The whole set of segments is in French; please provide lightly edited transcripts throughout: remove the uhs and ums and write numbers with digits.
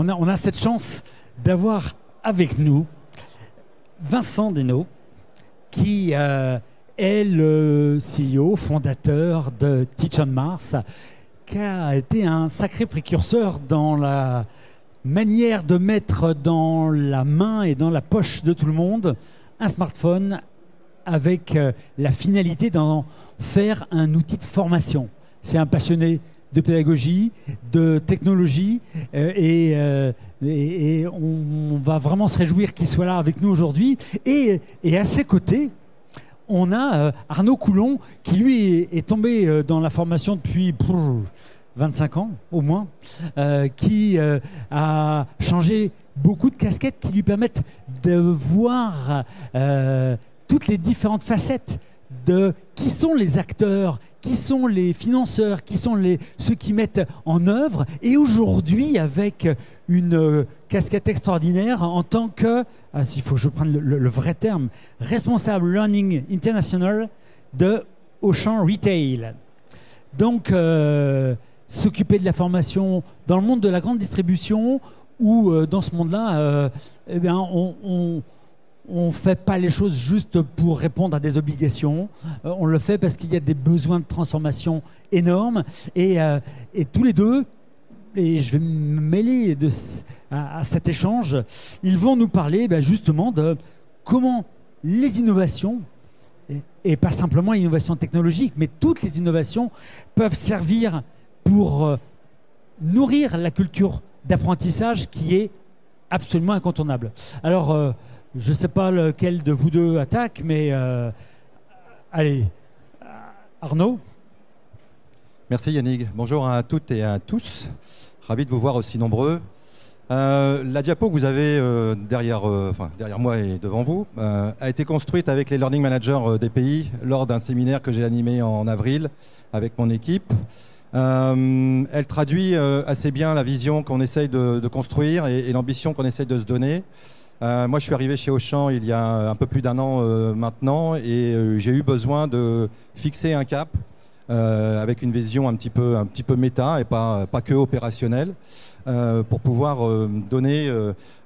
on a cette chance d'avoir avec nous Vincent Desnaux, qui est le CEO, fondateur de Teach on Mars, qui a été un sacré précurseur dans la manière de mettre dans la main et dans la poche de tout le monde un smartphone avec la finalité d'en faire un outil de formation. C'est un passionné de pédagogie, de technologie et on va vraiment se réjouir qu'il soit là avec nous aujourd'hui. Et à ses côtés, on a Arnaud Coulon qui lui est tombé dans la formation depuis 25 ans au moins, qui a changé beaucoup de casquettes qui lui permettent de voir toutes les différentes facettes de qui sont les acteurs, qui sont les financeurs, qui sont ceux qui mettent en œuvre. Et aujourd'hui, avec une casquette extraordinaire en tant que, s'il faut que je prenne le vrai terme, responsable Learning International de Auchan Retail. Donc, s'occuper de la formation dans le monde de la grande distribution ou dans ce monde-là, eh bien, on ne fait pas les choses juste pour répondre à des obligations. On le fait parce qu'il y a des besoins de transformation énormes. Et tous les deux, et je vais me mêler à cet échange, ils vont nous parler justement de comment les innovations, et pas simplement l'innovation technologique, mais toutes les innovations peuvent servir pour nourrir la culture d'apprentissage qui est absolument incontournable. Alors, je ne sais pas lequel de vous deux attaque, mais allez, Arnaud. Merci Yannick. Bonjour à toutes et à tous. Ravi de vous voir aussi nombreux. La diapo que vous avez derrière moi et devant vous a été construite avec les learning managers des pays lors d'un séminaire que j'ai animé en avril avec mon équipe. Elle traduit assez bien la vision qu'on essaye de construire et l'ambition qu'on essaye de se donner. Moi, je suis arrivé chez Auchan il y a un peu plus d'un an maintenant et j'ai eu besoin de fixer un cap avec une vision un petit peu méta et pas que opérationnelle pour pouvoir donner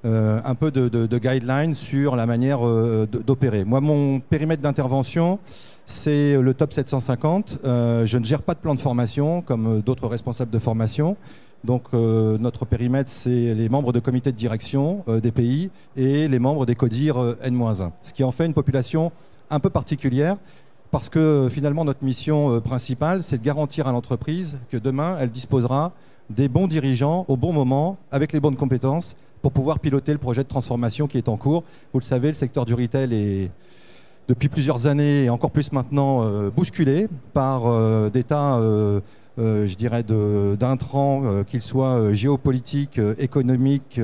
un peu de guidelines sur la manière d'opérer. Moi, mon périmètre d'intervention, c'est le top 750. Je ne gère pas de plan de formation comme d'autres responsables de formation. Donc notre périmètre, c'est les membres de comité de direction des pays et les membres des CODIR N-1. Ce qui en fait une population un peu particulière parce que finalement notre mission principale, c'est de garantir à l'entreprise que demain, elle disposera des bons dirigeants au bon moment, avec les bonnes compétences pour pouvoir piloter le projet de transformation qui est en cours. Vous le savez, le secteur du retail est depuis plusieurs années et encore plus maintenant bousculé par des tas je dirais, d'intrants, qu'ils soient géopolitiques, économiques,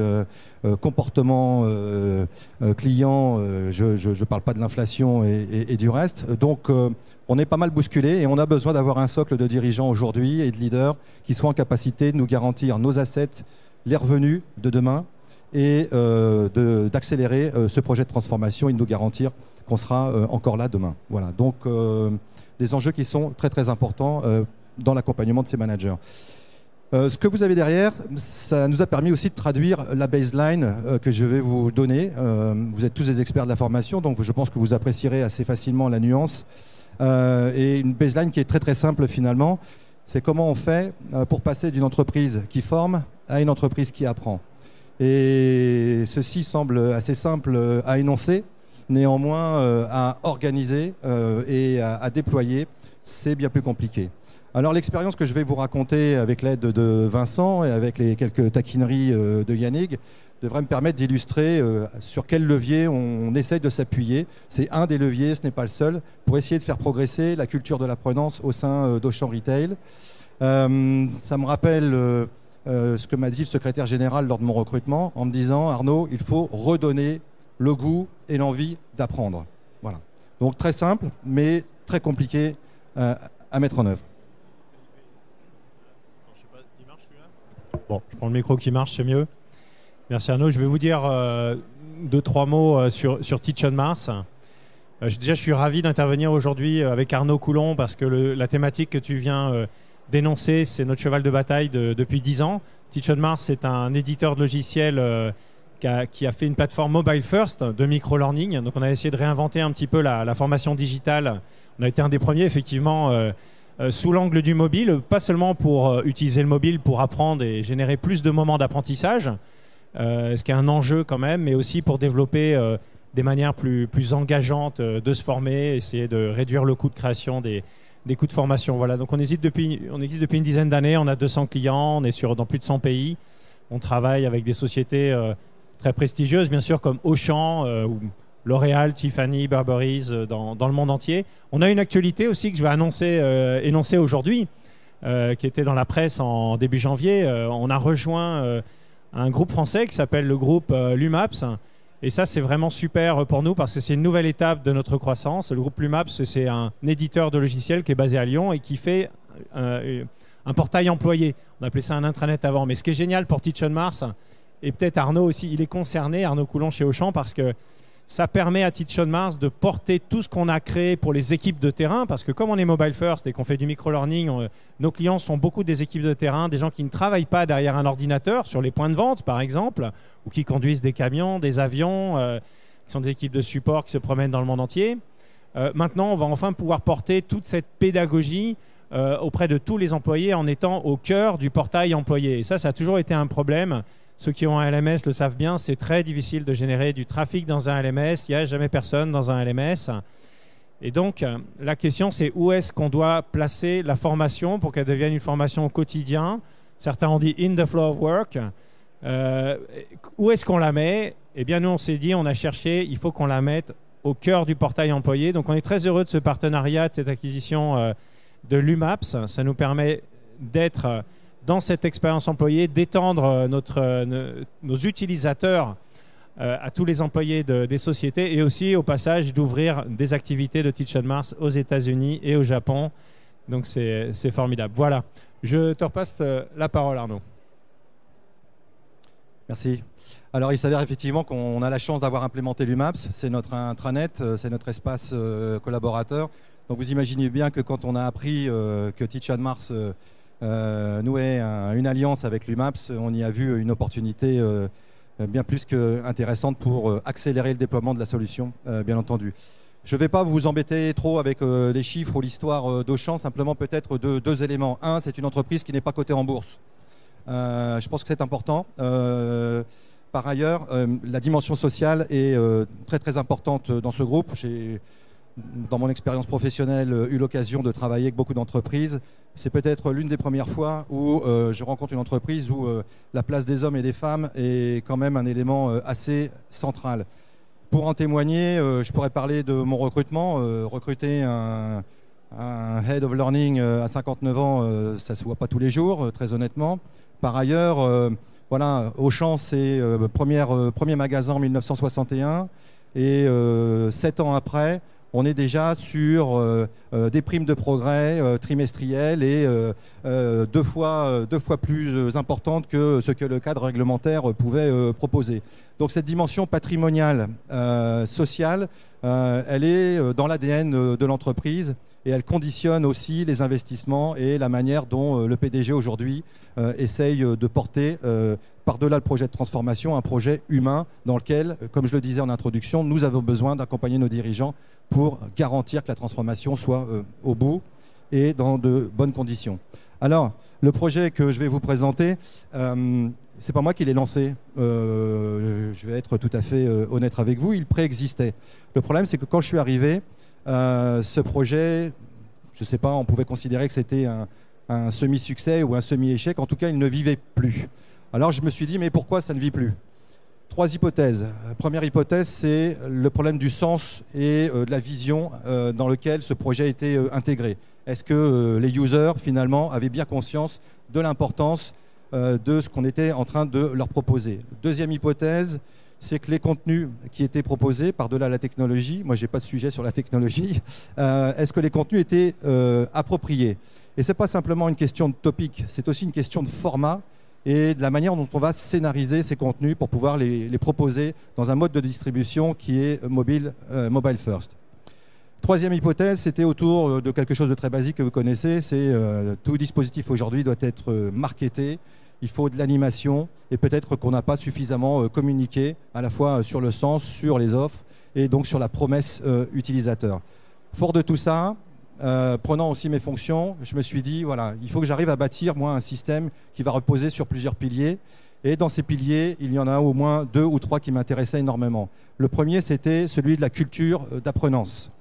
comportement client, je ne parle pas de l'inflation et du reste. Donc, on est pas mal bousculé et on a besoin d'avoir un socle de dirigeants aujourd'hui et de leaders qui soient en capacité de nous garantir nos assets, les revenus de demain et d'accélérer ce projet de transformation et de nous garantir qu'on sera encore là demain. Voilà, donc des enjeux qui sont très très importants dans l'accompagnement de ces managers. Ce que vous avez derrière, ça nous a permis aussi de traduire la baseline que je vais vous donner. Vous êtes tous des experts de la formation, donc je pense que vous apprécierez assez facilement la nuance. Et une baseline qui est très très simple finalement, c'est comment on fait pour passer d'une entreprise qui forme à une entreprise qui apprend. Et ceci semble assez simple à énoncer, néanmoins à organiser et à déployer, c'est bien plus compliqué. Alors l'expérience que je vais vous raconter avec l'aide de Vincent et avec les quelques taquineries de Yannick devrait me permettre d'illustrer sur quel levier on essaye de s'appuyer. C'est un des leviers, ce n'est pas le seul, pour essayer de faire progresser la culture de l'apprenance au sein d'Auchan Retail. Ça me rappelle ce que m'a dit le secrétaire général lors de mon recrutement en me disant « Arnaud, il faut redonner le goût et l'envie d'apprendre ». Voilà. Donc très simple, mais très compliqué à mettre en œuvre. Bon, je prends le micro qui marche, c'est mieux. Merci Arnaud. Je vais vous dire 2-3 mots sur Teach on Mars. Déjà, je suis ravi d'intervenir aujourd'hui avec Arnaud Coulon parce que la thématique que tu viens dénoncer, c'est notre cheval de bataille depuis 10 ans. Teach on Mars, c'est un éditeur de logiciels qui a fait une plateforme mobile first de micro-learning. Donc on a essayé de réinventer un petit peu la formation digitale. On a été un des premiers, effectivement, sous l'angle du mobile, pas seulement pour utiliser le mobile pour apprendre et générer plus de moments d'apprentissage, ce qui est un enjeu quand même, mais aussi pour développer des manières plus engageantes de se former, essayer de réduire le coût de création des coûts de formation. Voilà. Donc on existe depuis une dizaine d'années, on a 200 clients, on est dans plus de 100 pays. On travaille avec des sociétés très prestigieuses, bien sûr, comme Auchan, ou L'Oréal, Tiffany, Burberry's, dans le monde entier. On a une actualité aussi que je vais énoncer aujourd'hui, qui était dans la presse en début janvier. On a rejoint un groupe français qui s'appelle le groupe Lumaps. Et ça, c'est vraiment super pour nous parce que c'est une nouvelle étape de notre croissance. Le groupe Lumaps, c'est un éditeur de logiciels qui est basé à Lyon et qui fait un portail employé. On appelait ça un intranet avant. Mais ce qui est génial pour Teach on Mars, et peut-être Arnaud aussi, il est concerné, Arnaud Coulon chez Auchan, parce que ça permet à Teach on Mars de porter tout ce qu'on a créé pour les équipes de terrain, parce que comme on est mobile first et qu'on fait du micro-learning, nos clients sont beaucoup des équipes de terrain, des gens qui ne travaillent pas derrière un ordinateur, sur les points de vente par exemple, ou qui conduisent des camions, des avions, qui sont des équipes de support qui se promènent dans le monde entier. Maintenant, on va enfin pouvoir porter toute cette pédagogie auprès de tous les employés en étant au cœur du portail employé. Et ça a toujours été un problème. Ceux qui ont un LMS le savent bien, c'est très difficile de générer du trafic dans un LMS. Il n'y a jamais personne dans un LMS. Et donc, la question, c'est où est-ce qu'on doit placer la formation pour qu'elle devienne une formation au quotidien. Certains ont dit « in the flow of work ». Où est-ce qu'on la met? Eh bien, nous, on s'est dit, on a cherché, il faut qu'on la mette au cœur du portail employé. Donc, on est très heureux de ce partenariat, de cette acquisition de Lumaps. Ça nous permet d'être dans cette expérience employée, d'étendre nos utilisateurs à tous les employés des sociétés et aussi, au passage, d'ouvrir des activités de Teach on Mars aux États-Unis et au Japon. Donc, c'est formidable. Voilà. Je te repasse la parole, Arnaud. Merci. Alors, il s'avère effectivement qu'on a la chance d'avoir implémenté Lumaps. C'est notre intranet, c'est notre espace collaborateur. Donc, vous imaginez bien que quand on a appris que Teach on Mars nouait une alliance avec Lumaps, on y a vu une opportunité bien plus qu'intéressante pour accélérer le déploiement de la solution, bien entendu. Je ne vais pas vous embêter trop avec les chiffres ou l'histoire d'Auchan, simplement peut-être deux éléments. Un, c'est une entreprise qui n'est pas cotée en bourse. Je pense que c'est important. Par ailleurs, la dimension sociale est très très importante dans ce groupe. J'ai, dans mon expérience professionnelle, eu l'occasion de travailler avec beaucoup d'entreprises. C'est peut-être l'une des premières fois où je rencontre une entreprise où la place des hommes et des femmes est quand même un élément assez central. Pour en témoigner, je pourrais parler de mon recrutement. Recruter un Head of Learning à 59 ans, ça ne se voit pas tous les jours, très honnêtement. Par ailleurs, voilà, Auchan, c'est premier magasin en 1961 et 7 ans après, on est déjà sur des primes de progrès trimestrielles et deux fois plus importantes que ce que le cadre réglementaire pouvait proposer. Donc cette dimension patrimoniale, sociale, elle est dans l'ADN de l'entreprise et elle conditionne aussi les investissements et la manière dont le PDG aujourd'hui essaye de porter, par-delà le projet de transformation, un projet humain dans lequel, comme je le disais en introduction, nous avons besoin d'accompagner nos dirigeants pour garantir que la transformation soit au bout et dans de bonnes conditions. Alors, le projet que je vais vous présenter, c'est pas moi qui l'ai lancé. Je vais être tout à fait honnête avec vous, il préexistait. Le problème, c'est que quand je suis arrivé, ce projet, je ne sais pas, on pouvait considérer que c'était un semi-succès ou un semi-échec. En tout cas, il ne vivait plus. Alors, je me suis dit, mais pourquoi ça ne vit plus? 3 hypothèses. Première hypothèse, c'est le problème du sens et de la vision dans lequel ce projet a été intégré. Est-ce que les users, finalement, avaient bien conscience de l'importance de ce qu'on était en train de leur proposer? Deuxième hypothèse, c'est que les contenus qui étaient proposés par-delà la technologie, moi, je n'ai pas de sujet sur la technologie, est-ce que les contenus étaient appropriés? Et ce n'est pas simplement une question de topic, c'est aussi une question de format et de la manière dont on va scénariser ces contenus pour pouvoir les proposer dans un mode de distribution qui est mobile first. Troisième hypothèse, c'était autour de quelque chose de très basique que vous connaissez, c'est tout dispositif aujourd'hui doit être marketé, il faut de l'animation et peut-être qu'on n'a pas suffisamment communiqué à la fois sur le sens, sur les offres et donc sur la promesse utilisateur. Fort de tout ça, prenant aussi mes fonctions, je me suis dit, voilà, il faut que j'arrive à bâtir, moi, un système qui va reposer sur plusieurs piliers. Et dans ces piliers, il y en a au moins 2 ou 3 qui m'intéressaient énormément. Le premier, c'était celui de la culture d'apprenance.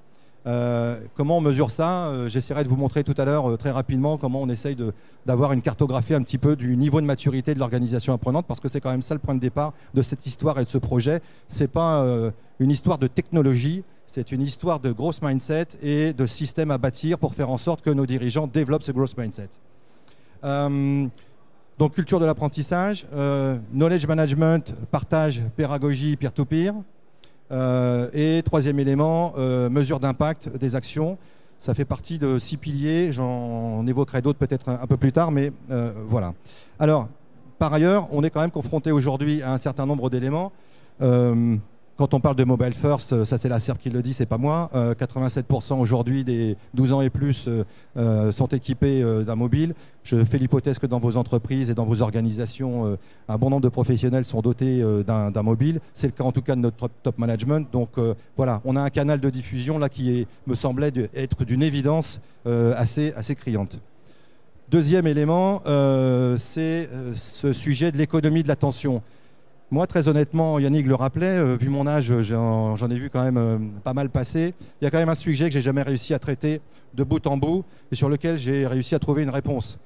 Comment on mesure ça? J'essaierai de vous montrer tout à l'heure très rapidement comment on essaye d'avoir une cartographie un petit peu du niveau de maturité de l'organisation apprenante, parce que c'est quand même ça le point de départ de cette histoire et de ce projet. Ce n'est pas une histoire de technologie, c'est une histoire de growth mindset et de système à bâtir pour faire en sorte que nos dirigeants développent ce growth mindset. Donc culture de l'apprentissage, knowledge management, partage, pédagogie, peer-to-peer. Et troisième élément, mesure d'impact des actions. Ça fait partie de 6 piliers, j'en évoquerai d'autres peut-être un peu plus tard, mais voilà. Alors, par ailleurs, on est quand même confronté aujourd'hui à un certain nombre d'éléments. Quand on parle de mobile first, ça c'est la SERP qui le dit, c'est pas moi. 87% aujourd'hui des 12 ans et plus sont équipés d'un mobile. Je fais l'hypothèse que dans vos entreprises et dans vos organisations, un bon nombre de professionnels sont dotés d'un mobile. C'est le cas en tout cas de notre top management. Donc voilà, on a un canal de diffusion là qui me semblait être d'une évidence assez criante. Deuxième élément, c'est ce sujet de l'économie de l'attention. Moi, très honnêtement, Yannick le rappelait, vu mon âge, j'en ai vu quand même pas mal passer. Il y a quand même un sujet que j'ai jamais réussi à traiter de bout en bout et sur lequel j'ai réussi à trouver une réponse.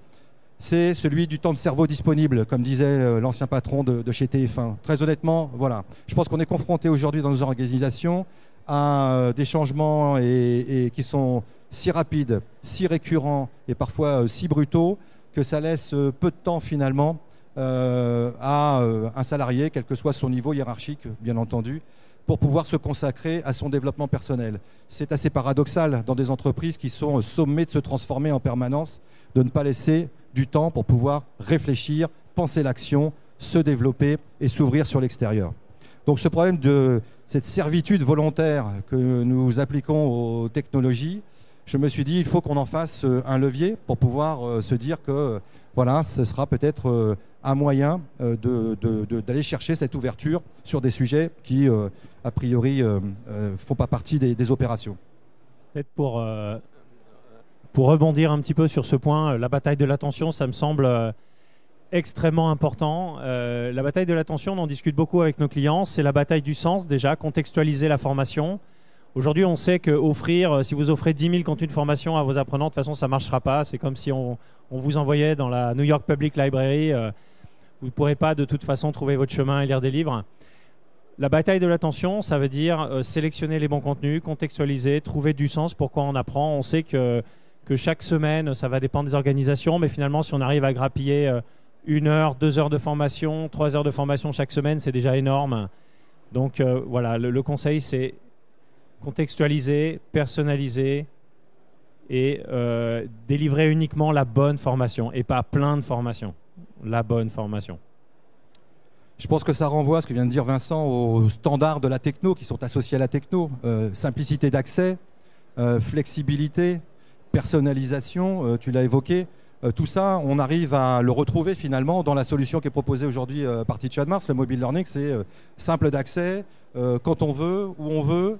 C'est celui du temps de cerveau disponible, comme disait l'ancien patron de chez TF1. Très honnêtement, voilà. Je pense qu'on est confronté aujourd'hui dans nos organisations à des changements qui sont si rapides, si récurrents et parfois si brutaux que ça laisse peu de temps finalement à un salarié, quel que soit son niveau hiérarchique, bien entendu, pour pouvoir se consacrer à son développement personnel. C'est assez paradoxal dans des entreprises qui sont sommées de se transformer en permanence, de ne pas laisser du temps pour pouvoir réfléchir, penser l'action, se développer et s'ouvrir sur l'extérieur. Donc ce problème de cette servitude volontaire que nous appliquons aux technologies, je me suis dit il faut qu'on en fasse un levier pour pouvoir se dire que voilà, ce sera peut-être un moyen d'aller chercher cette ouverture sur des sujets qui, a priori, ne font pas partie des opérations. Peut-être pour rebondir un petit peu sur ce point, la bataille de l'attention, ça me semble extrêmement important. La bataille de l'attention, on en discute beaucoup avec nos clients, c'est la bataille du sens déjà, contextualiser la formation. Aujourd'hui, on sait que si vous offrez 10 000 contenus de formation à vos apprenants, de toute façon, ça ne marchera pas. C'est comme si on vous envoyait dans la New York Public Library. Vous ne pourrez pas de toute façon trouver votre chemin et lire des livres. La bataille de l'attention, ça veut dire sélectionner les bons contenus, contextualiser, trouver du sens pourquoi on apprend. On sait que chaque semaine, ça va dépendre des organisations, mais finalement, si on arrive à grappiller 1 heure, 2 heures de formation, 3 heures de formation chaque semaine, c'est déjà énorme. Donc voilà, le conseil, c'est contextualiser, personnaliser et délivrer uniquement la bonne formation et pas plein de formations. La bonne formation. Je pense que ça renvoie à ce que vient de dire Vincent aux standards de la techno qui sont associés à la techno. Simplicité d'accès, flexibilité, personnalisation, tu l'as évoqué. Tout ça, on arrive à le retrouver finalement dans la solution qui est proposée aujourd'hui par Teach on Mars. Le mobile learning, c'est simple d'accès, quand on veut, où on veut.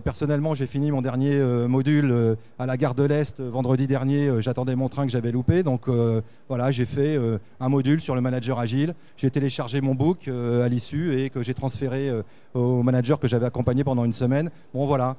Personnellement, j'ai fini mon dernier module à la gare de l'Est vendredi dernier. J'attendais mon train que j'avais loupé. Donc voilà, j'ai fait un module sur le manager agile. J'ai téléchargé mon book à l'issue et que j'ai transféré au manager que j'avais accompagné pendant une semaine. Bon voilà,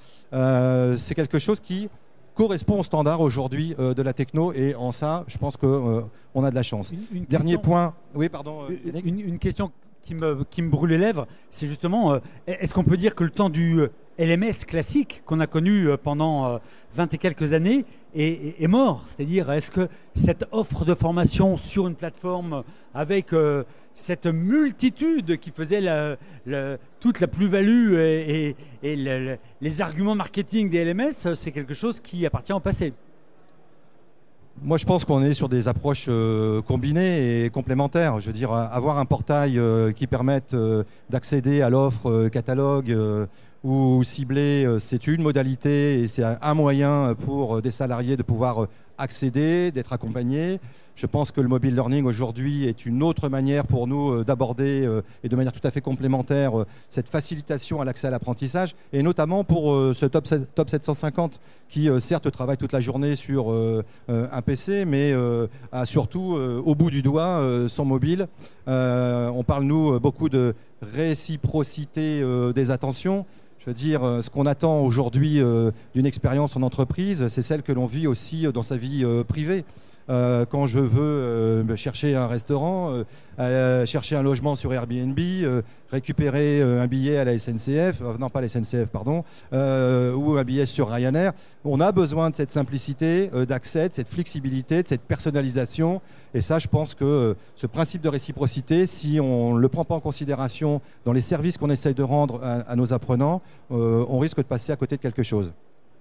c'est quelque chose qui correspond au standard aujourd'hui de la techno et en ça, je pense qu'on a de la chance. Dernier point. Oui, pardon. Une question qui me brûle les lèvres, c'est justement, est-ce qu'on peut dire que le temps du LMS classique qu'on a connu pendant 20 et quelques années est mort? C'est-à-dire, est-ce que cette offre de formation sur une plateforme avec cette multitude qui faisait toute la plus-value et les arguments marketing des LMS, c'est quelque chose qui appartient au passé? Moi, je pense qu'on est sur des approches combinées et complémentaires. Je veux dire, avoir un portail qui permette d'accéder à l'offre catalogue ou ciblé, c'est une modalité et c'est un moyen pour des salariés de pouvoir accéder, d'être accompagnés. Je pense que le mobile learning aujourd'hui est une autre manière pour nous d'aborder et de manière tout à fait complémentaire cette facilitation à l'accès à l'apprentissage, et notamment pour ce top 750 qui certes travaille toute la journée sur un PC, mais a surtout au bout du doigt son mobile. On parle nous beaucoup de réciprocité des attentions. Je veux dire, ce qu'on attend aujourd'hui d'une expérience en entreprise, c'est celle que l'on vit aussi dans sa vie privée. Quand je veux chercher un restaurant, chercher un logement sur Airbnb, récupérer un billet à la SNCF, non pas la SNCF, pardon, ou un billet sur Ryanair, on a besoin de cette simplicité d'accès, de cette flexibilité, de cette personnalisation. Et ça, je pense que ce principe de réciprocité, si on ne le prend pas en considération dans les services qu'on essaye de rendre à nos apprenants, on risque de passer à côté de quelque chose.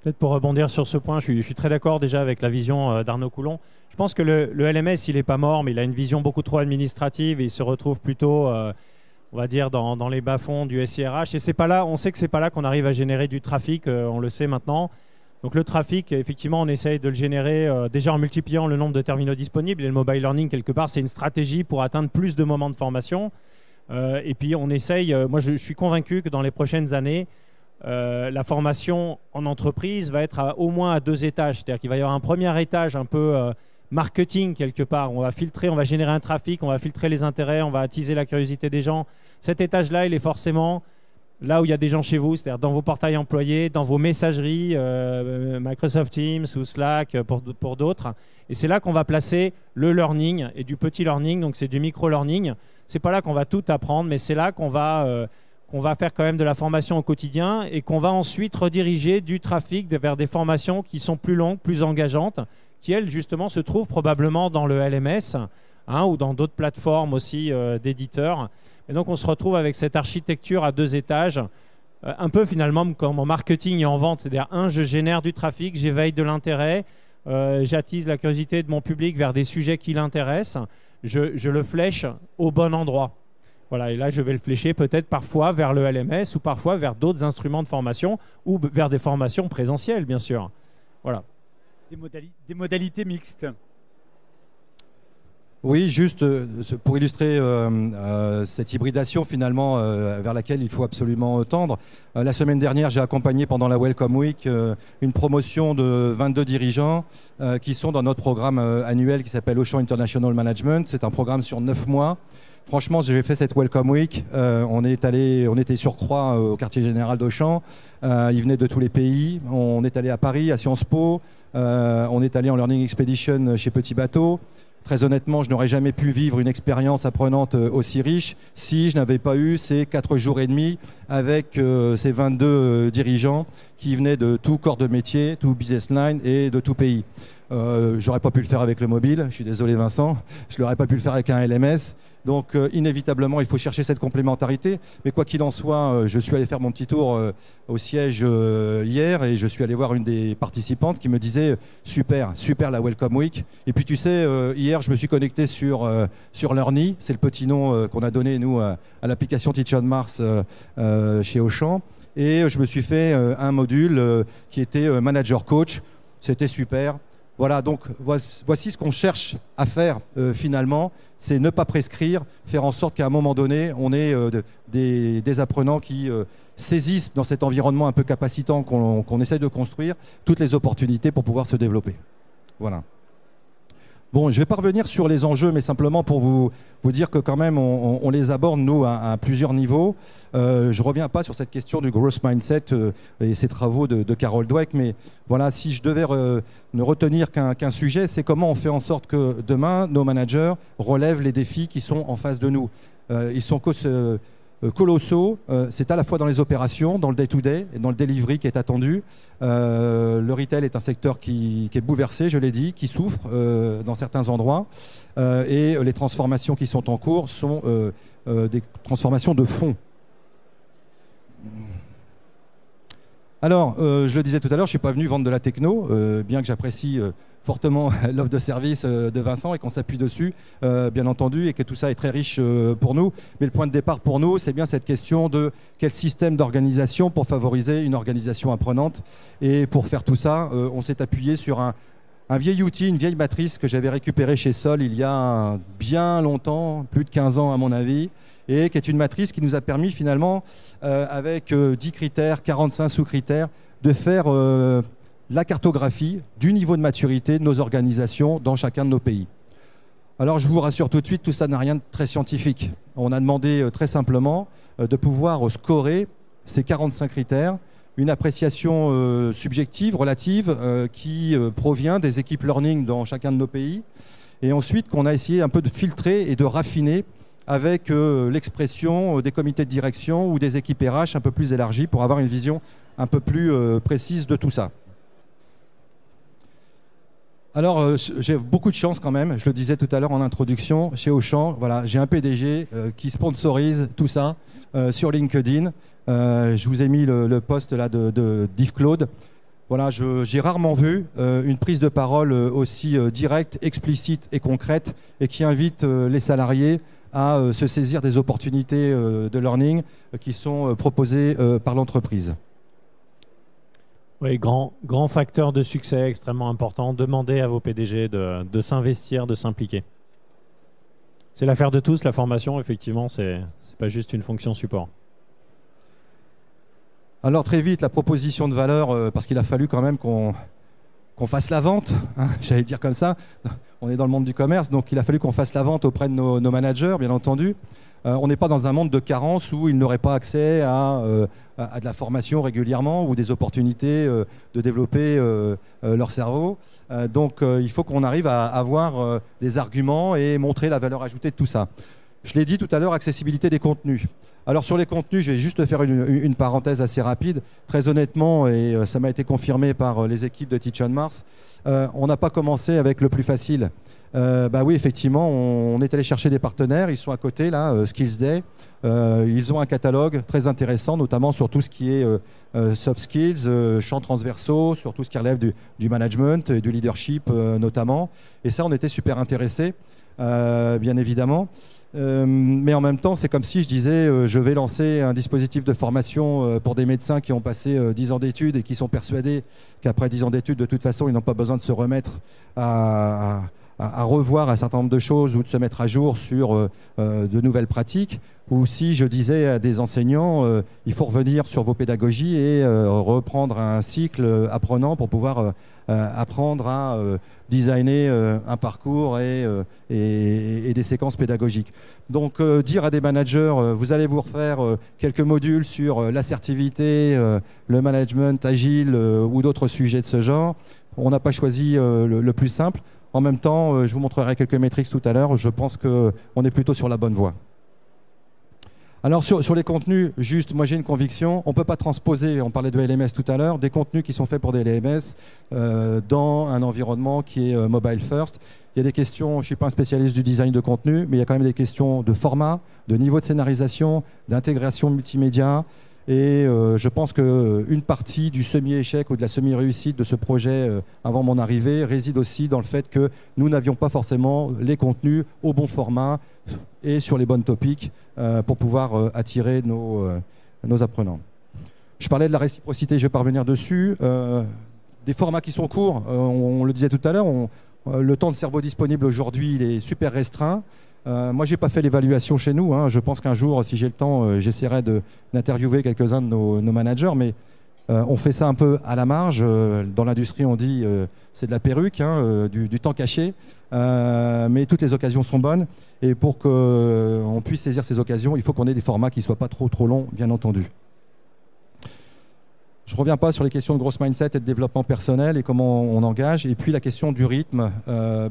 Peut-être pour rebondir sur ce point, je suis très d'accord déjà avec la vision d'Arnaud Coulon. Je pense que le LMS, il n'est pas mort, mais il a une vision beaucoup trop administrative et il se retrouve plutôt, on va dire, dans les bas-fonds du SIRH. Et c'est pas là, on sait que ce n'est pas là qu'on arrive à générer du trafic, on le sait maintenant. Donc le trafic, effectivement, on essaye de le générer déjà en multipliant le nombre de terminaux disponibles. Et le mobile learning, quelque part, c'est une stratégie pour atteindre plus de moments de formation. Et puis on essaye, moi je suis convaincu que dans les prochaines années, la formation en entreprise va être au moins à 2 étages. C'est-à-dire qu'il va y avoir un premier étage un peu marketing quelque part. On va filtrer, on va générer un trafic, on va filtrer les intérêts, on va attiser la curiosité des gens. Cet étage-là, il est forcément là où il y a des gens chez vous, c'est-à-dire dans vos portails employés, dans vos messageries, Microsoft Teams ou Slack pour d'autres. Et c'est là qu'on va placer le learning et du petit learning, donc c'est du micro-learning. C'est pas là qu'on va tout apprendre, mais c'est là qu'on va faire quand même de la formation au quotidien et qu'on va ensuite rediriger du trafic vers des formations qui sont plus longues, plus engageantes, qui elles justement se trouvent probablement dans le LMS ou dans d'autres plateformes aussi d'éditeurs. Et donc on se retrouve avec cette architecture à 2 étages, un peu finalement comme en marketing et en vente. C'est-à-dire, je génère du trafic, j'éveille de l'intérêt, j'attise la curiosité de mon public vers des sujets qui l'intéressent, je le flèche au bon endroit. Voilà, et là, je vais le flécher peut-être parfois vers le LMS ou parfois vers d'autres instruments de formation ou vers des formations présentielles, bien sûr. Voilà. Des modalités mixtes. Oui, juste pour illustrer cette hybridation finalement vers laquelle il faut absolument tendre. La semaine dernière, j'ai accompagné pendant la Welcome Week une promotion de 22 dirigeants qui sont dans notre programme annuel qui s'appelle Auchan International Management. C'est un programme sur 9 mois. Franchement, j'ai fait cette Welcome Week. On était sur Croix au quartier général d'Auchan. Ils venaient de tous les pays. On est allé à Paris, à Sciences Po. On est allé en Learning Expedition chez Petit Bateau. Très honnêtement, je n'aurais jamais pu vivre une expérience apprenante aussi riche si je n'avais pas eu ces 4 jours et demi avec ces 22 dirigeants qui venaient de tout corps de métier, tout business line et de tout pays. J'aurais pas pu le faire avec le mobile, je suis désolé Vincent, je n'aurais pas pu le faire avec un LMS. Donc inévitablement, il faut chercher cette complémentarité. Mais quoi qu'il en soit, je suis allé faire mon petit tour au siège hier et je suis allé voir une des participantes qui me disait super la Welcome Week. Et puis tu sais, hier, je me suis connecté sur Learny, c'est le petit nom qu'on a donné nous à l'application Teach on Mars chez Auchan. Et je me suis fait un module qui était Manager Coach. C'était super. Voilà, donc voici ce qu'on cherche à faire finalement, c'est ne pas prescrire, faire en sorte qu'à un moment donné, on ait des apprenants qui saisissent dans cet environnement un peu capacitant qu'on essaye de construire, toutes les opportunités pour pouvoir se développer. Voilà. Bon, je ne vais pas revenir sur les enjeux, mais simplement pour vous dire que quand même, on les aborde, nous, à plusieurs niveaux. Je ne reviens pas sur cette question du growth mindset et ces travaux de Carol Dweck, mais voilà, si je devais ne retenir qu'un sujet, c'est comment on fait en sorte que demain, nos managers relèvent les défis qui sont en face de nous. Ils sont colossaux, c'est à la fois dans les opérations, dans le day-to-day et dans le delivery qui est attendu. Le retail est un secteur qui est bouleversé, je l'ai dit, qui souffre dans certains endroits et les transformations qui sont en cours sont des transformations de fond. Alors, je le disais tout à l'heure, je ne suis pas venu vendre de la techno, bien que j'apprécie fortement l'offre de service de Vincent et qu'on s'appuie dessus, bien entendu, et que tout ça est très riche pour nous. Mais le point de départ pour nous, c'est bien cette question de quel système d'organisation pour favoriser une organisation apprenante. Et pour faire tout ça, on s'est appuyé sur un vieil outil, une vieille matrice que j'avais récupérée chez Sol il y a bien longtemps, plus de 15 ans à mon avis, et qui est une matrice qui nous a permis finalement, avec 10 critères, 45 sous-critères, de faire la cartographie du niveau de maturité de nos organisations dans chacun de nos pays. Alors je vous rassure tout de suite, tout ça n'a rien de très scientifique. On a demandé très simplement de pouvoir scorer ces 45 critères, une appréciation subjective, relative, qui provient des équipes learning dans chacun de nos pays, et ensuite qu'on a essayé un peu de filtrer et de raffiner avec l'expression des comités de direction ou des équipes RH un peu plus élargies pour avoir une vision un peu plus précise de tout ça. Alors, j'ai beaucoup de chance quand même, je le disais tout à l'heure en introduction, chez Auchan, voilà, j'ai un PDG qui sponsorise tout ça sur LinkedIn. Je vous ai mis le post là d'Yves Claude. Voilà, j'ai rarement vu une prise de parole aussi directe, explicite et concrète, et qui invite les salariés à se saisir des opportunités de learning qui sont proposées par l'entreprise. Oui, grand facteur de succès extrêmement important. Demandez à vos PDG de s'investir, de s'impliquer. C'est l'affaire de tous, la formation, effectivement, c'est pas juste une fonction support. Alors très vite, la proposition de valeur, parce qu'il a fallu quand même qu'on fasse la vente, hein, j'allais dire comme ça. On est dans le monde du commerce, donc il a fallu qu'on fasse la vente auprès de nos managers, bien entendu. On n'est pas dans un monde de carence où ils n'auraient pas accès à de la formation régulièrement ou des opportunités de développer leur cerveau. Donc il faut qu'on arrive à avoir des arguments et montrer la valeur ajoutée de tout ça. Je l'ai dit tout à l'heure, accessibilité des contenus. Alors sur les contenus, je vais juste faire une parenthèse assez rapide. Très honnêtement, et ça m'a été confirmé par les équipes de Teach on Mars, on n'a pas commencé avec le plus facile. Bah oui, effectivement, on est allé chercher des partenaires, ils sont à côté, là, Skills Day. Ils ont un catalogue très intéressant, notamment sur tout ce qui est soft skills, champs transversaux, sur tout ce qui relève du management et du leadership notamment. Et ça, on était super intéressés, bien évidemment. Mais en même temps, c'est comme si je disais je vais lancer un dispositif de formation pour des médecins qui ont passé 10 ans d'études et qui sont persuadés qu'après 10 ans d'études, de toute façon, ils n'ont pas besoin de se remettre à revoir un certain nombre de choses ou de se mettre à jour sur de nouvelles pratiques. Ou si je disais à des enseignants, il faut revenir sur vos pédagogies et reprendre un cycle apprenant pour pouvoir apprendre à designer un parcours et des séquences pédagogiques. Donc dire à des managers, vous allez vous refaire quelques modules sur l'assertivité, le management agile ou d'autres sujets de ce genre, on n'a pas choisi le plus simple. En même temps, je vous montrerai quelques métriques tout à l'heure. Je pense qu'on est plutôt sur la bonne voie. Alors sur les contenus, juste, moi j'ai une conviction, on ne peut pas transposer, on parlait de LMS tout à l'heure, des contenus qui sont faits pour des LMS dans un environnement qui est mobile first. Il y a des questions, je ne suis pas un spécialiste du design de contenu, mais il y a quand même des questions de format, de niveau de scénarisation, d'intégration multimédia. Et je pense qu'une partie du semi-échec ou de la semi-réussite de ce projet avant mon arrivée réside aussi dans le fait que nous n'avions pas forcément les contenus au bon format et sur les bonnes topics pour pouvoir attirer nos apprenants. Je parlais de la réciprocité, je vais pas revenir dessus. Des formats qui sont courts, on le disait tout à l'heure, le temps de cerveau disponible aujourd'hui il est super restreint. Moi, je n'ai pas fait l'évaluation chez nous. Hein. Je pense qu'un jour, si j'ai le temps, j'essaierai d'interviewer quelques-uns de nos managers. Mais on fait ça un peu à la marge. Dans l'industrie, on dit c'est de la perruque, hein, du temps caché. Mais toutes les occasions sont bonnes. Et pour qu'on puisse saisir ces occasions, il faut qu'on ait des formats qui ne soient pas trop longs, bien entendu. Je ne reviens pas sur les questions de grosse mindset et de développement personnel et comment on engage. Et puis la question du rythme,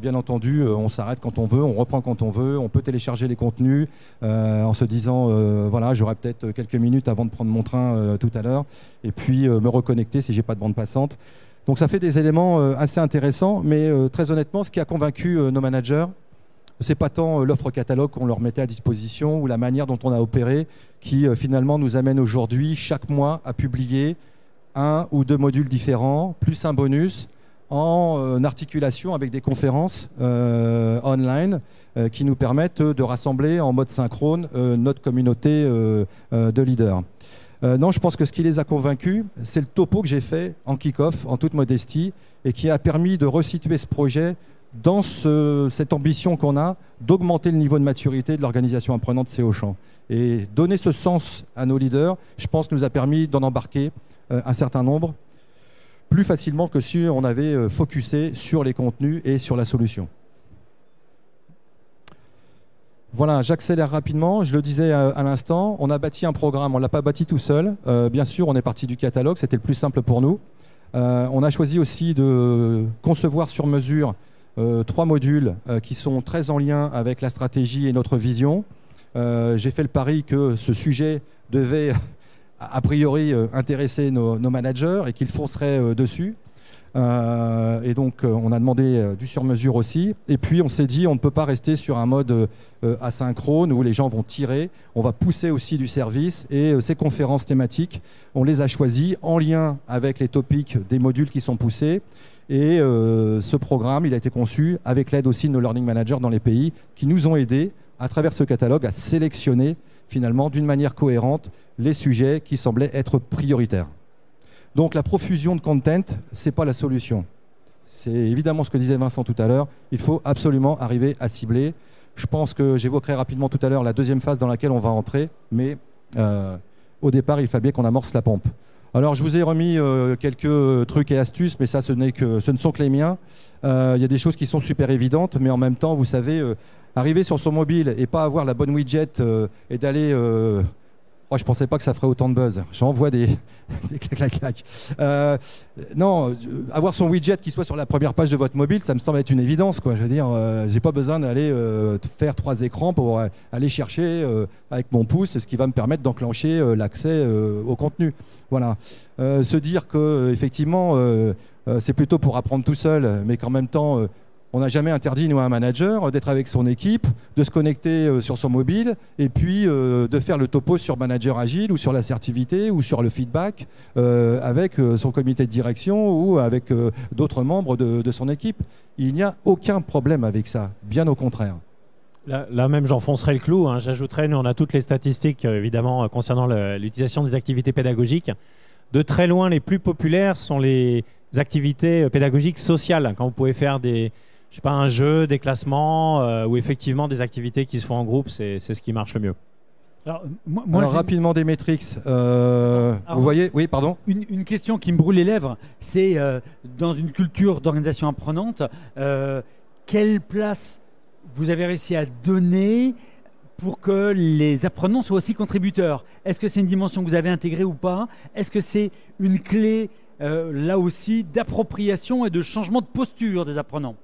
bien entendu, on s'arrête quand on veut, on reprend quand on veut, on peut télécharger les contenus en se disant, voilà, j'aurai peut-être quelques minutes avant de prendre mon train tout à l'heure, et puis me reconnecter si j'ai pas de bande passante. Donc ça fait des éléments assez intéressants, mais très honnêtement, ce qui a convaincu nos managers, c'est pas tant l'offre catalogue qu'on leur mettait à disposition ou la manière dont on a opéré qui finalement nous amène aujourd'hui chaque mois à publier 1 ou 2 modules différents, plus un bonus, en articulation avec des conférences online qui nous permettent de rassembler en mode synchrone notre communauté de leaders. Non, je pense que ce qui les a convaincus, c'est le topo que j'ai fait en kick-off, en toute modestie, et qui a permis de resituer ce projet dans cette ambition qu'on a d'augmenter le niveau de maturité de l'organisation apprenante C Auchan. Et donner ce sens à nos leaders, je pense, nous a permis d'en embarquer un certain nombre plus facilement que si on avait focusé sur les contenus et sur la solution. Voilà, j'accélère rapidement. Je le disais à l'instant, on a bâti un programme, on ne l'a pas bâti tout seul. Bien sûr, on est parti du catalogue, c'était le plus simple pour nous. On a choisi aussi de concevoir sur mesure 3 modules qui sont très en lien avec la stratégie et notre vision. J'ai fait le pari que ce sujet devait a priori intéresser nos managers et qu'ils fonceraient dessus. Et donc on a demandé du sur-mesure aussi. Et puis on s'est dit on ne peut pas rester sur un mode asynchrone où les gens vont tirer. On va pousser aussi du service et ces conférences thématiques, on les a choisies en lien avec les topics des modules qui sont poussés. Et ce programme, il a été conçu avec l'aide aussi de nos learning managers dans les pays qui nous ont aidés à travers ce catalogue à sélectionner finalement d'une manière cohérente les sujets qui semblaient être prioritaires. Donc la profusion de content, ce n'est pas la solution. C'est évidemment ce que disait Vincent tout à l'heure. Il faut absolument arriver à cibler. Je pense que j'évoquerai rapidement tout à l'heure la deuxième phase dans laquelle on va entrer, mais au départ, il fallait qu'on amorce la pompe. Alors je vous ai remis quelques trucs et astuces, mais ça ce ne sont que les miens. Il y a des choses qui sont super évidentes, mais en même temps, vous savez, arriver sur son mobile et pas avoir la bonne widget et d'aller... Oh, je ne pensais pas que ça ferait autant de buzz. J'en vois des clac-clac. Non, avoir son widget qui soit sur la première page de votre mobile, ça me semble être une évidence, quoi. Je veux dire, j'ai pas besoin d'aller faire 3 écrans pour aller chercher avec mon pouce ce qui va me permettre d'enclencher l'accès au contenu. Voilà. Se dire que effectivement, c'est plutôt pour apprendre tout seul, mais qu'en même temps, on n'a jamais interdit, nous, à un manager, d'être avec son équipe, de se connecter sur son mobile et puis de faire le topo sur Manager Agile ou sur l'assertivité ou sur le feedback avec son comité de direction ou avec d'autres membres de son équipe. Il n'y a aucun problème avec ça, bien au contraire. Là même, j'enfoncerai le clou. Hein. J'ajouterai, nous, on a toutes les statistiques, évidemment, concernant l'utilisation des activités pédagogiques. De très loin, les plus populaires sont les activités pédagogiques sociales. Quand vous pouvez faire je sais pas, un jeu, des classements ou effectivement des activités qui se font en groupe, c'est ce qui marche le mieux. Alors rapidement des métriques. Vous voyez, oui, pardon. Une question qui me brûle les lèvres, c'est dans une culture d'organisation apprenante, quelle place vous avez réussi à donner pour que les apprenants soient aussi contributeurs? Est-ce que c'est une dimension que vous avez intégrée ou pas? Est-ce que c'est une clé, là aussi, d'appropriation et de changement de posture des apprenants?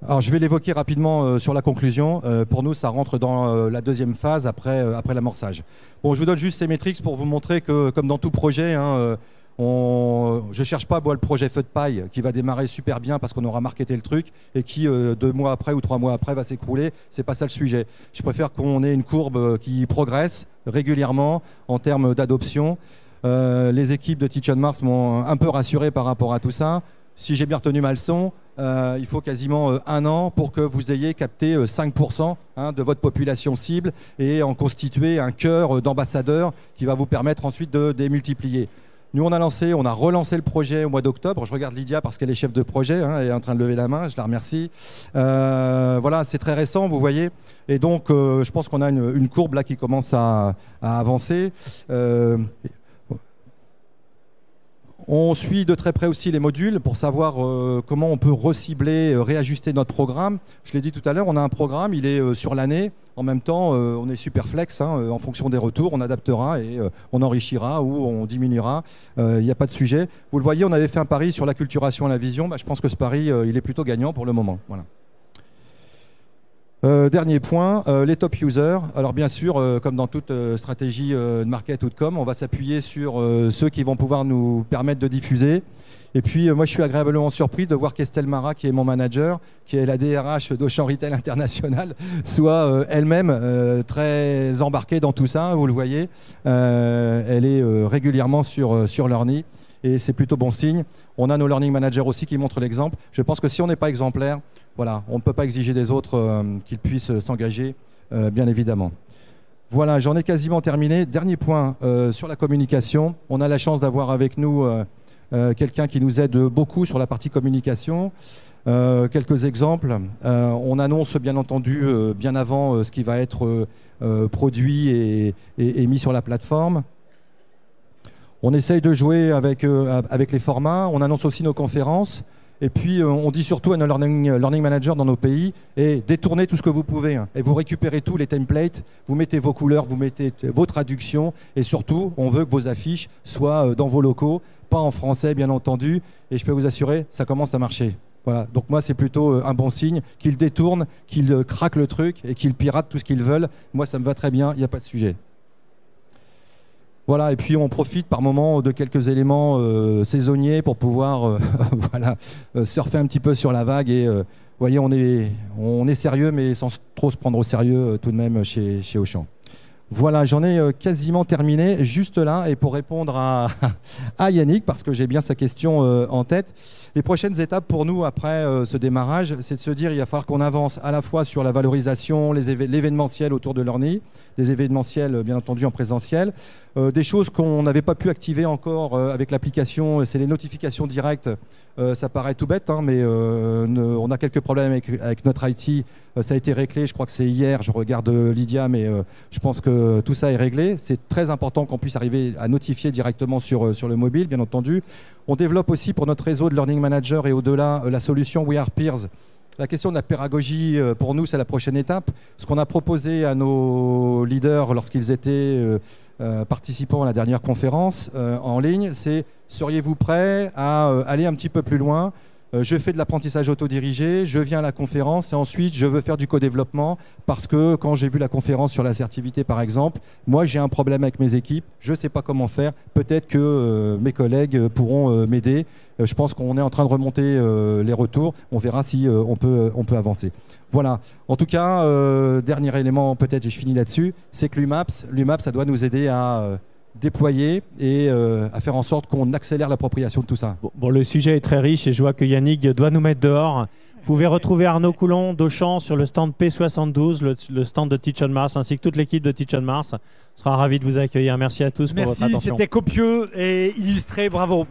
Alors, je vais l'évoquer rapidement sur la conclusion. Pour nous, ça rentre dans la deuxième phase après l'amorçage. Bon, je vous donne juste ces métriques pour vous montrer que, comme dans tout projet, je ne cherche pas le projet feu de paille qui va démarrer super bien parce qu'on aura marketé le truc et qui, 2 mois après ou 3 mois après, va s'écrouler. Ce n'est pas ça le sujet. Je préfère qu'on ait une courbe qui progresse régulièrement en termes d'adoption. Les équipes de Teach on Mars m'ont un peu rassuré par rapport à tout ça. Si j'ai bien retenu ma leçon, il faut quasiment 1 an pour que vous ayez capté 5% de votre population cible et en constituer un cœur d'ambassadeurs qui va vous permettre ensuite de démultiplier. Nous, on a relancé le projet au mois d'octobre. Je regarde Lydia parce qu'elle est chef de projet, elle est en train de lever la main, je la remercie. Voilà, c'est très récent, vous voyez. Et donc, je pense qu'on a une courbe là qui commence à avancer. On suit de très près aussi les modules pour savoir comment on peut recibler, réajuster notre programme. Je l'ai dit tout à l'heure, on a un programme, il est sur l'année. En même temps, on est super flex, en fonction des retours, on adaptera et on enrichira ou on diminuera. Il n'y a pas de sujet. Vous le voyez, on avait fait un pari sur l'acculturation et la vision. Je pense que ce pari, il est plutôt gagnant pour le moment. Voilà. Dernier point, les top users. Alors bien sûr, comme dans toute stratégie de market ou de com, on va s'appuyer sur ceux qui vont pouvoir nous permettre de diffuser. Et puis moi je suis agréablement surpris de voir qu'Estelle Mara, qui est mon manager, qui est la DRH d'Auchan Retail International, soit elle-même très embarquée dans tout ça, vous le voyez. Elle est régulièrement sur Learny. et c'est plutôt bon signe. On a nos learning managers aussi qui montrent l'exemple. Je pense que si on n'est pas exemplaire, voilà, on ne peut pas exiger des autres qu'ils puissent s'engager, bien évidemment. Voilà, j'en ai quasiment terminé. Dernier point sur la communication. On a la chance d'avoir avec nous quelqu'un qui nous aide beaucoup sur la partie communication. Quelques exemples. On annonce bien entendu bien avant ce qui va être produit et mis sur la plateforme. On essaye de jouer avec les formats. On annonce aussi nos conférences. Et puis, on dit surtout à nos learning managers dans nos pays, et détournez tout ce que vous pouvez. Hein, et vous récupérez tous les templates, vous mettez vos couleurs, vous mettez vos traductions. Et surtout, on veut que vos affiches soient dans vos locaux, pas en français, bien entendu. Et je peux vous assurer, ça commence à marcher. Voilà. Donc moi, c'est plutôt un bon signe. Qu'ils détournent, qu'ils craquent le truc et qu'ils piratent tout ce qu'ils veulent. Moi, ça me va très bien, il n'y a pas de sujet. Voilà, et puis on profite par moment de quelques éléments saisonniers pour pouvoir voilà, surfer un petit peu sur la vague. Et vous voyez, on est sérieux, mais sans trop se prendre au sérieux tout de même chez Auchan. Voilà, j'en ai quasiment terminé. Juste là, et pour répondre à Yannick, parce que j'ai bien sa question en tête, les prochaines étapes pour nous après ce démarrage, c'est de se dire il va falloir qu'on avance à la fois sur la valorisation, l'événementiel autour de l'orni, des événementiels bien entendu en présentiel, des choses qu'on n'avait pas pu activer encore avec l'application, c'est les notifications directes. Ça paraît tout bête, hein, mais on a quelques problèmes avec notre IT. Ça a été réglé, je crois que c'est hier, je regarde Lydia, mais je pense que tout ça est réglé. C'est très important qu'on puisse arriver à notifier directement sur le mobile, bien entendu. On développe aussi pour notre réseau de Learning Manager et au-delà la solution We Are Peers. La question de la pédagogie, pour nous, c'est la prochaine étape. Ce qu'on a proposé à nos leaders lorsqu'ils étaient participants à la dernière conférence en ligne, c'est seriez-vous prêts à aller un petit peu plus loin? Je fais de l'apprentissage autodirigé, je viens à la conférence et ensuite je veux faire du co-développement parce que quand j'ai vu la conférence sur l'assertivité par exemple, moi j'ai un problème avec mes équipes, je ne sais pas comment faire, peut-être que mes collègues pourront m'aider. Je pense qu'on est en train de remonter les retours, on verra si on peut avancer. Voilà, en tout cas, dernier élément peut-être et je finis là-dessus, c'est que l'UMAPS, ça doit nous aider à déployer et à faire en sorte qu'on accélère l'appropriation de tout ça. Bon, le sujet est très riche et je vois que Yannick doit nous mettre dehors. Vous pouvez retrouver Arnaud Coulon d'Auchan sur le stand P72, le stand de Teach on Mars, ainsi que toute l'équipe de Teach on Mars. On sera ravi de vous accueillir. Merci à tous pour votre attention. Merci, c'était copieux et illustré. Bravo.